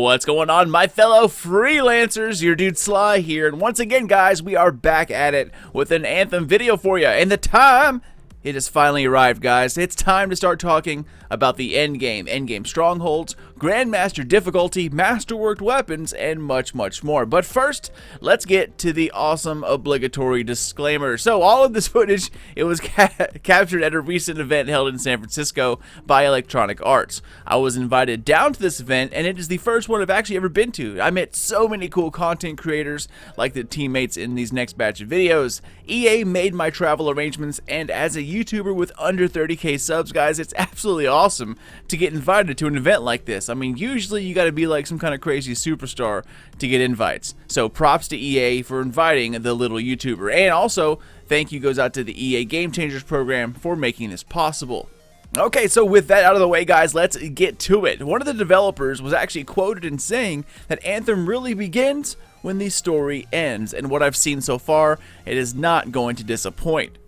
What's going on, my fellow freelancers? Your dude Sly here, and once again, guys, we are back at it with an Anthem video for you. And the time, it has finally arrived, guys. It's time to start talking about the endgame strongholds, Grandmaster difficulty, masterworked weapons, and much more. But first, let's get to the awesome obligatory disclaimer. So all of this footage, it was captured at a recent event held in San Francisco by Electronic Arts. I was invited down to this event, and it is the first one I've actually ever been to. I met so many cool content creators, like the teammates in these next batch of videos. EA made my travel arrangements, and as a YouTuber with under 30k subs, guys, it's absolutely awesome to get invited to an event like this. I mean, usually you gotta be like some kind of crazy superstar to get invites. So props to EA for inviting the little YouTuber. And also, thank you goes out to the EA Gamechangers program for making this possible. Okay, so with that out of the way, guys, let's get to it. One of the developers was actually quoted in saying that Anthem really begins when the story ends. And what I've seen so far, it is not going to disappoint.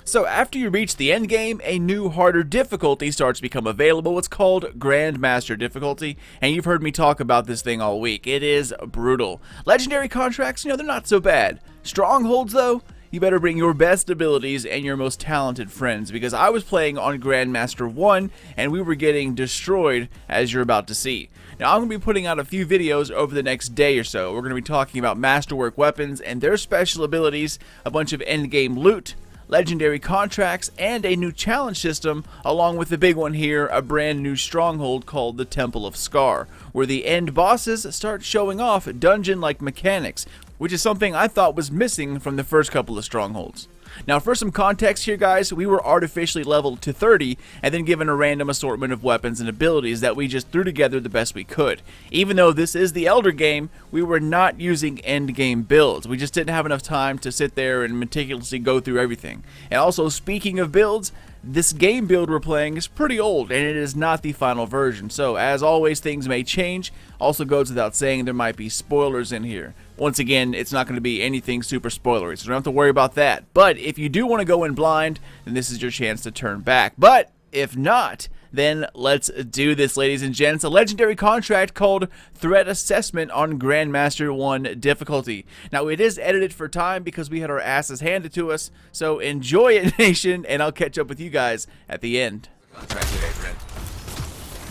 So after you reach the end game, a new harder difficulty starts to become available. It's called Grandmaster difficulty, and you've heard me talk about this thing all week. It is brutal. Legendary contracts, they're not so bad. Strongholds, though, you better bring your best abilities and your most talented friends, because I was playing on Grandmaster 1, and we were getting destroyed, as you're about to see. Now, I'm going to be putting out a few videos over the next day or so. We're going to be talking about masterwork weapons and their special abilities, a bunch of endgame loot, legendary contracts, and a new challenge system, along with the big one here, a brand new stronghold called the Temple of Scar, where the end bosses start showing off dungeon-like mechanics, which is something I thought was missing from the first couple of strongholds. Now, for some context here, guys, we were artificially leveled to 30 and then given a random assortment of weapons and abilities that we just threw together the best we could. Even though this is the Elder game, we were not using end game builds. We just didn't have enough time to sit there and meticulously go through everything. And also, speaking of builds, this game build we're playing is pretty old, and it is not the final version. So, as always, things may change. Also goes without saying, there might be spoilers in here. Once again, it's not going to be anything super spoilery, so don't have to worry about that. But if you do want to go in blind, then this is your chance to turn back. But if not, then let's do this, ladies and gents. A legendary contract called Threat Assessment on Grandmaster 1 difficulty. Now, it is edited for time because we had our asses handed to us, so enjoy it, nation, and I'll catch up with you guys at the end.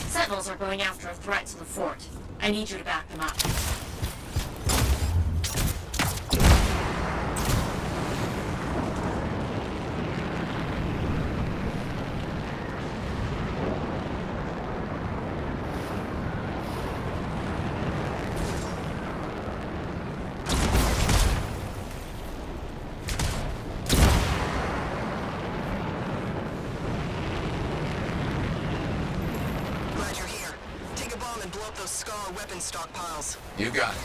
Sentinels are going after a threat to the fort. I need you to back them up. And blow up those Scar weapon stockpiles. You got it.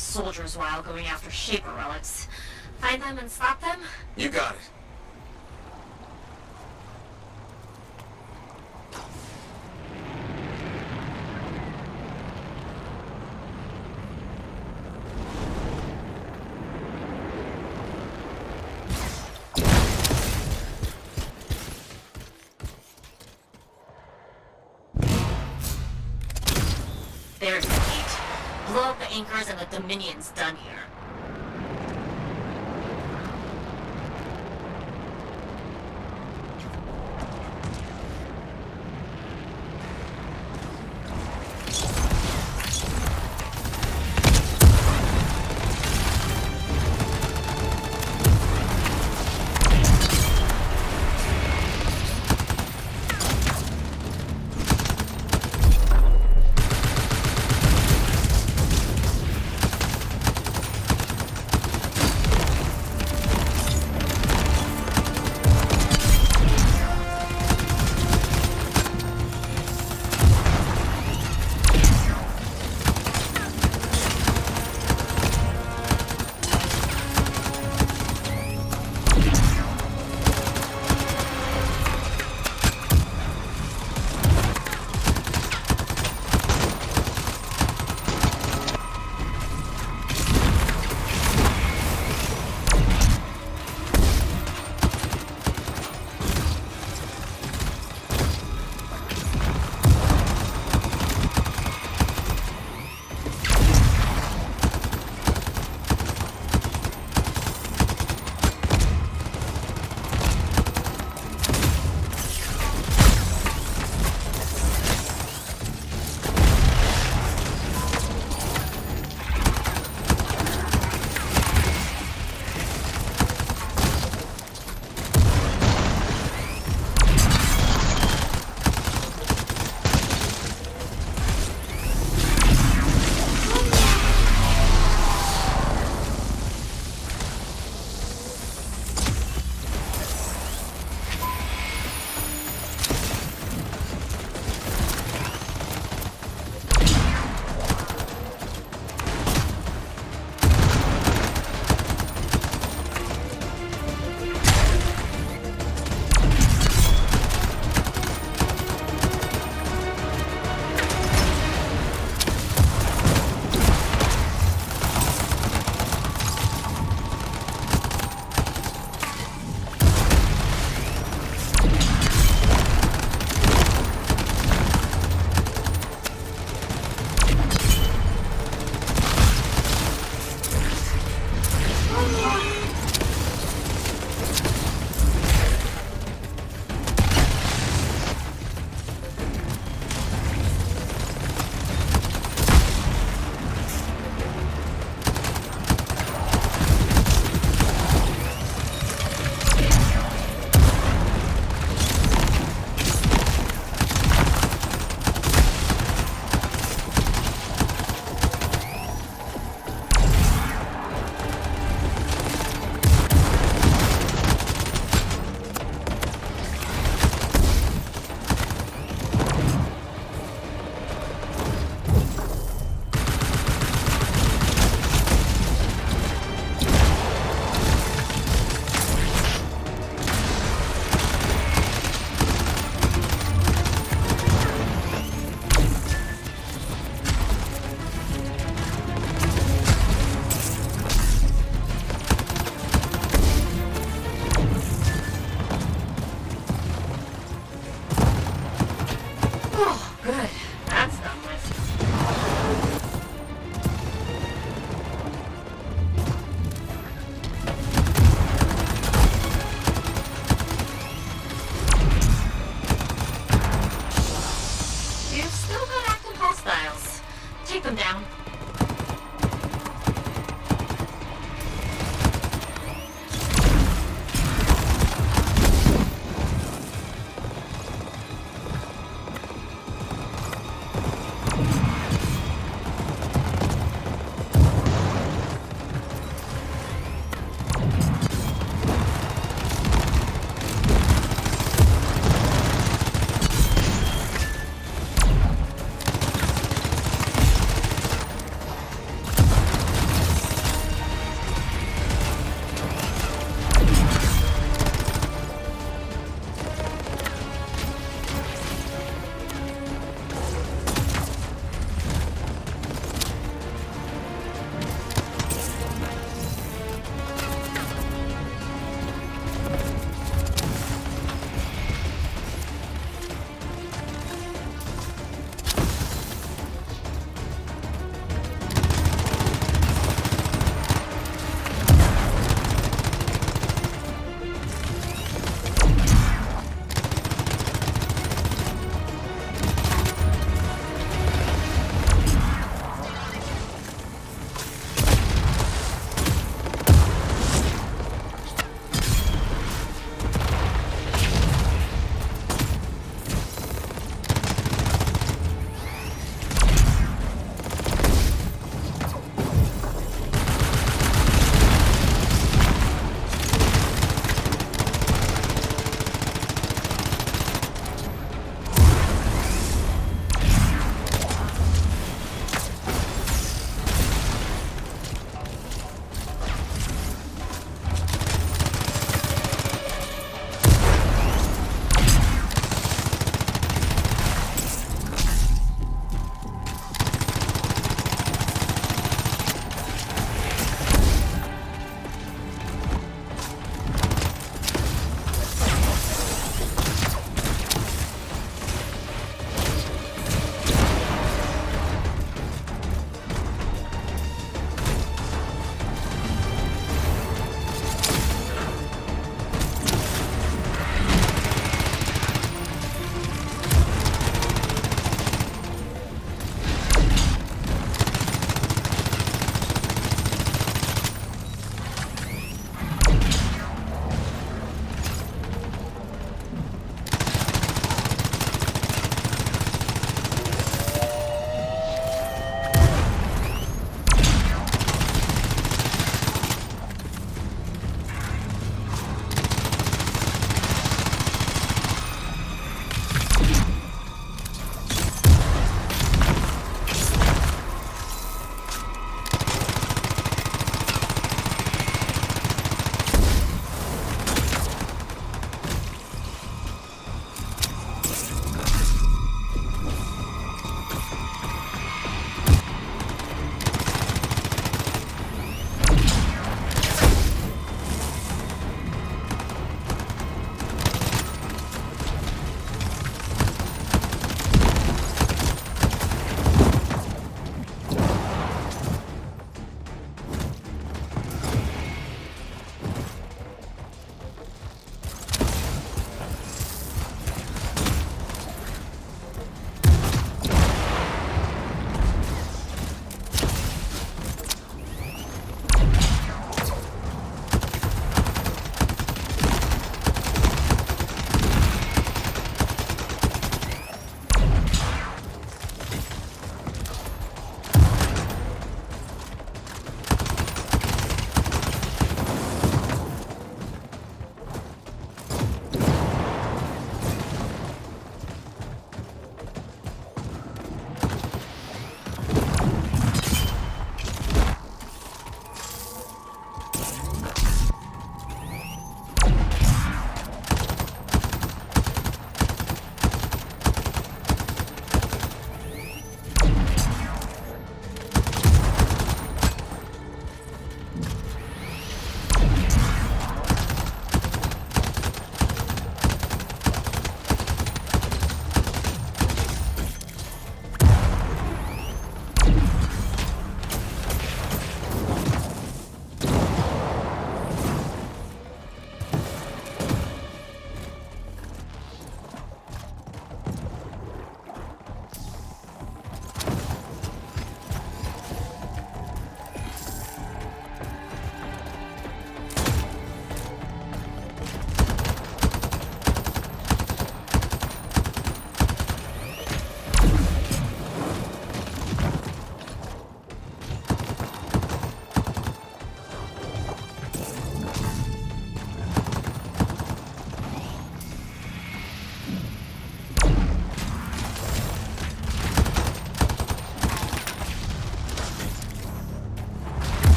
soldiers while going after Shaper relics. Find them and stop them? You got it. There's the gate. Blow up the anchors and the Dominion's done here.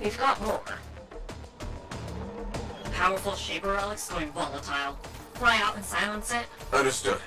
We've got more. Powerful Shaper relics going volatile. Fly out and silence it. Understood.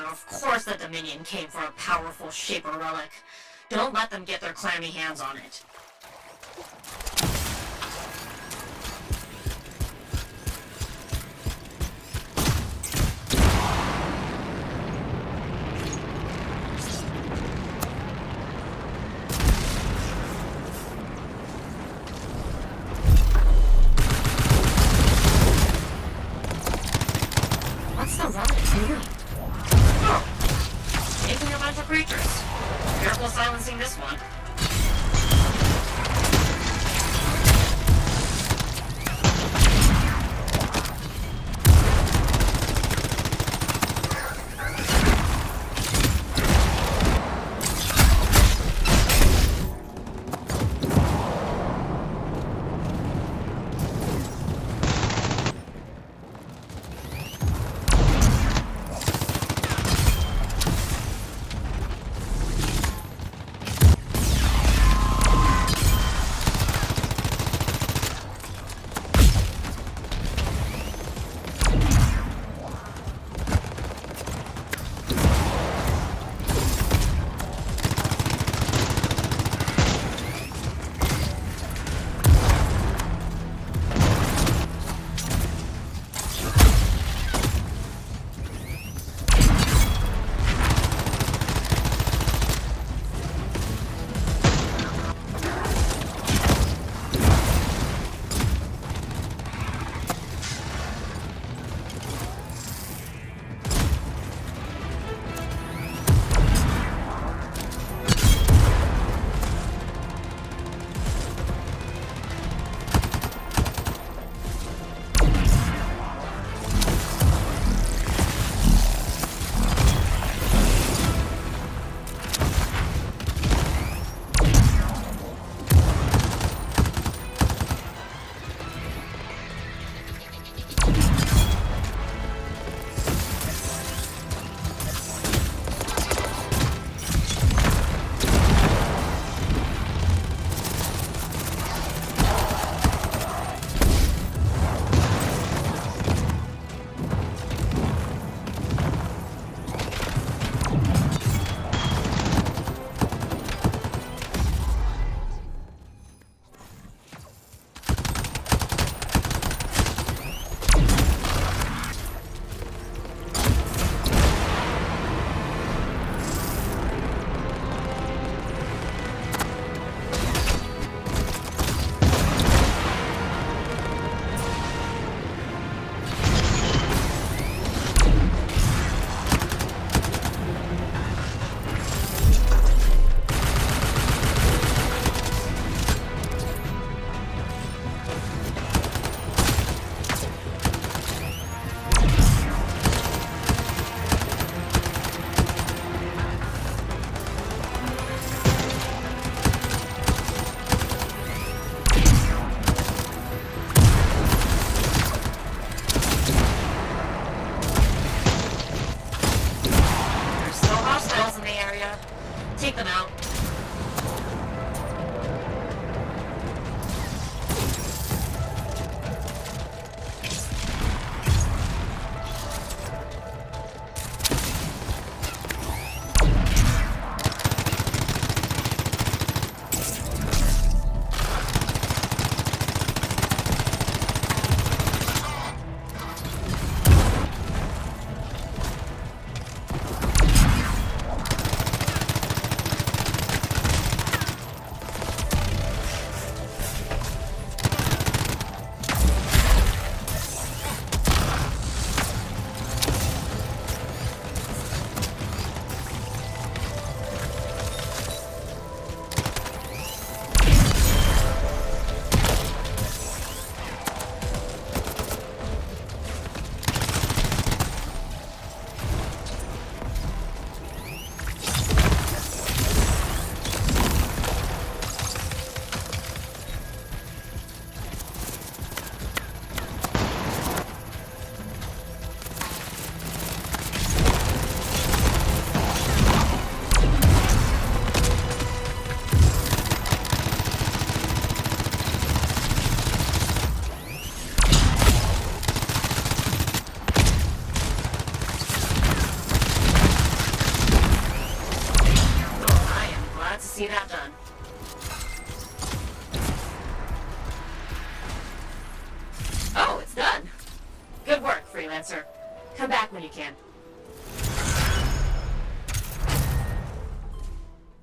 Of course the Dominion came for a powerful Shaper relic. Don't let them get their clammy hands on it. What's the relic doing? Taking a bunch of creatures. Careful silencing this one. Freelancer. Come back when you can.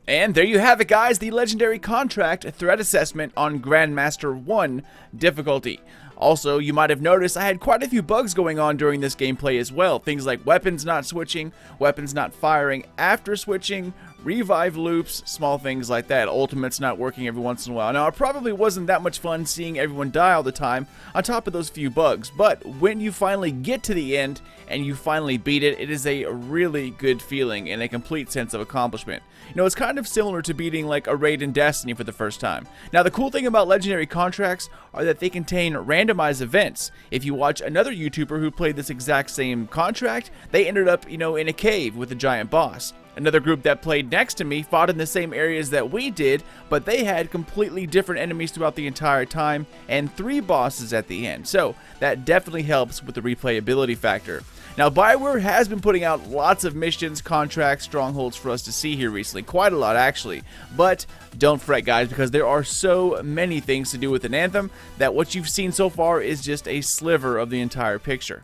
And there you have it, guys, the legendary contract threat assessment on Grandmaster 1 difficulty. Also, you might have noticed I had quite a few bugs going on during this gameplay as well. Things like weapons not switching, weapons not firing after switching, revive loops, small things like that. Ultimates not working every once in a while. Now, it probably wasn't that much fun seeing everyone die all the time on top of those few bugs, but when you finally get to the end and you finally beat it, it is a really good feeling and a complete sense of accomplishment. You know, it's kind of similar to beating like a raid in Destiny for the first time. Now, the cool thing about legendary contracts are that they contain randomized events. If you watch another YouTuber who played this exact same contract, they ended up, you know, in a cave with a giant boss. Another group that played next to me fought in the same areas that we did, but they had completely different enemies throughout the entire time and 3 bosses at the end. So that definitely helps with the replayability factor. Now, BioWare has been putting out lots of missions, contracts, strongholds for us to see here recently. Quite a lot, actually. But don't fret, guys, because there are so many things to do with an Anthem that what you've seen so far is just a sliver of the entire picture.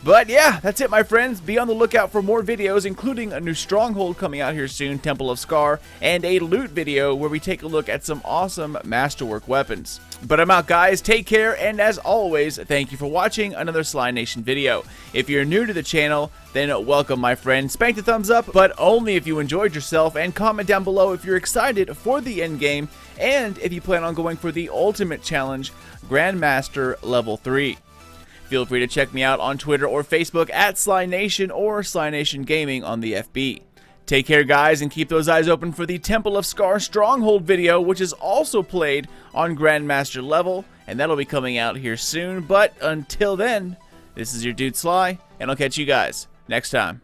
But yeah, that's it, my friends. Be on the lookout for more videos, including a new stronghold coming out here soon, Temple of Scar, and a loot video where we take a look at some awesome masterwork weapons. But I'm out, guys. Take care, and as always, thank you for watching another Sly Nation video. If you're new to the channel, then welcome, my friend. Spank the thumbs up, but only if you enjoyed yourself, and comment down below if you're excited for the endgame, and if you plan on going for the ultimate challenge, Grandmaster Level 3. Feel free to check me out on Twitter or Facebook at Sly Nation or Sly Nation Gaming on the FB. Take care, guys, and keep those eyes open for the Temple of Scar Stronghold video, which is also played on Grandmaster level, and that'll be coming out here soon. But until then, this is your dude Sly, and I'll catch you guys next time.